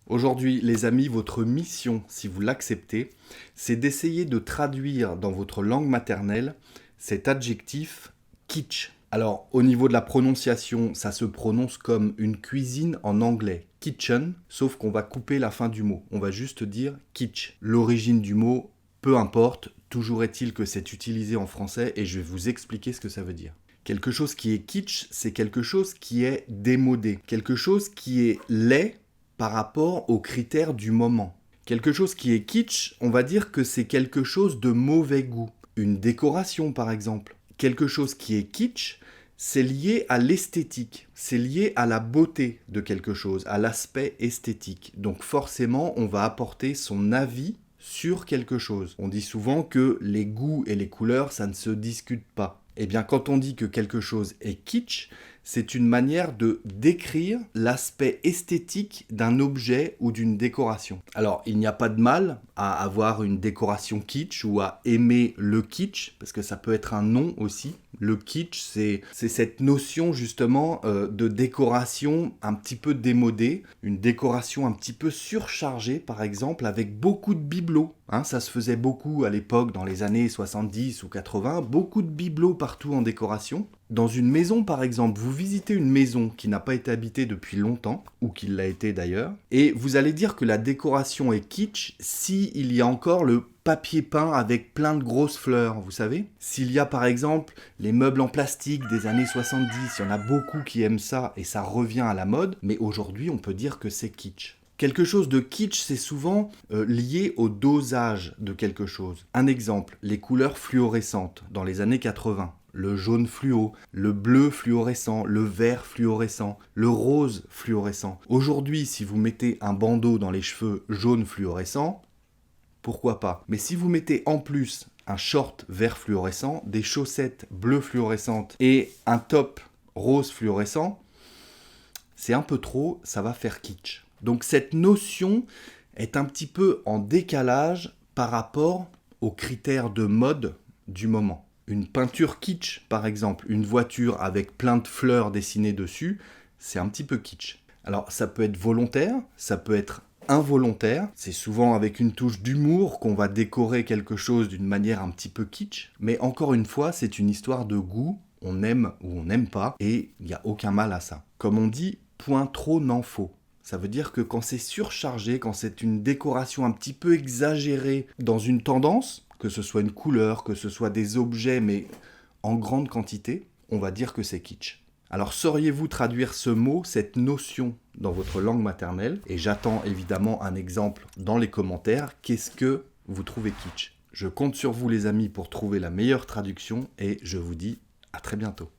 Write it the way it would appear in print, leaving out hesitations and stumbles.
Aujourd'hui, les amis, votre mission, si vous l'acceptez, c'est d'essayer de traduire dans votre langue maternelle cet adjectif kitsch. Alors, au niveau de la prononciation, ça se prononce comme une cuisine en anglais, kitchen, sauf qu'on va couper la fin du mot. On va juste dire kitsch. L'origine du mot, peu importe, toujours est-il que c'est utilisé en français et je vais vous expliquer ce que ça veut dire. Quelque chose qui est kitsch, c'est quelque chose qui est démodé, quelque chose qui est laid par rapport aux critères du moment. Quelque chose qui est kitsch, on va dire que c'est quelque chose de mauvais goût. Une décoration par exemple. Quelque chose qui est kitsch, c'est lié à l'esthétique, c'est lié à la beauté de quelque chose, à l'aspect esthétique. Donc forcément, on va apporter son avis sur quelque chose. On dit souvent que les goûts et les couleurs, ça ne se discute pas. Eh bien, quand on dit que quelque chose est kitsch, c'est une manière de décrire l'aspect esthétique d'un objet ou d'une décoration. Alors, il n'y a pas de mal à avoir une décoration kitsch ou à aimer le kitsch, parce que ça peut être un nom aussi. Le kitsch, c'est cette notion justement de décoration un petit peu démodée, une décoration un petit peu surchargée par exemple, avec beaucoup de bibelots. Ça se faisait beaucoup à l'époque, dans les années 70 ou 80, beaucoup de bibelots partout en décoration. Dans une maison par exemple, vous visitez une maison qui n'a pas été habitée depuis longtemps, ou qui l'a été d'ailleurs, et vous allez dire que la décoration est kitsch s'il y a encore le papier peint avec plein de grosses fleurs, vous savez. S'il y a par exemple les meubles en plastique des années 70, il y en a beaucoup qui aiment ça et ça revient à la mode, mais aujourd'hui on peut dire que c'est kitsch. Quelque chose de kitsch, c'est souvent lié au dosage de quelque chose. Un exemple, les couleurs fluorescentes dans les années 80. Le jaune fluo, le bleu fluorescent, le vert fluorescent, le rose fluorescent. Aujourd'hui, si vous mettez un bandeau dans les cheveux jaune fluorescent, pourquoi pas? Mais si vous mettez en plus un short vert fluorescent, des chaussettes bleues fluorescentes et un top rose fluorescent, c'est un peu trop, ça va faire kitsch. Donc cette notion est un petit peu en décalage par rapport aux critères de mode du moment. Une peinture kitsch, par exemple, une voiture avec plein de fleurs dessinées dessus, c'est un petit peu kitsch. Alors ça peut être volontaire, ça peut être involontaire. C'est souvent avec une touche d'humour qu'on va décorer quelque chose d'une manière un petit peu kitsch. Mais encore une fois, c'est une histoire de goût. On aime ou on n'aime pas et il n'y a aucun mal à ça. Comme on dit, point trop n'en faut. Ça veut dire que quand c'est surchargé, quand c'est une décoration un petit peu exagérée dans une tendance, que ce soit une couleur, que ce soit des objets, mais en grande quantité, on va dire que c'est kitsch. Alors sauriez-vous traduire ce mot, cette notion dans votre langue maternelle? Et j'attends évidemment un exemple dans les commentaires. Qu'est-ce que vous trouvez kitsch? Je compte sur vous les amis pour trouver la meilleure traduction et je vous dis à très bientôt.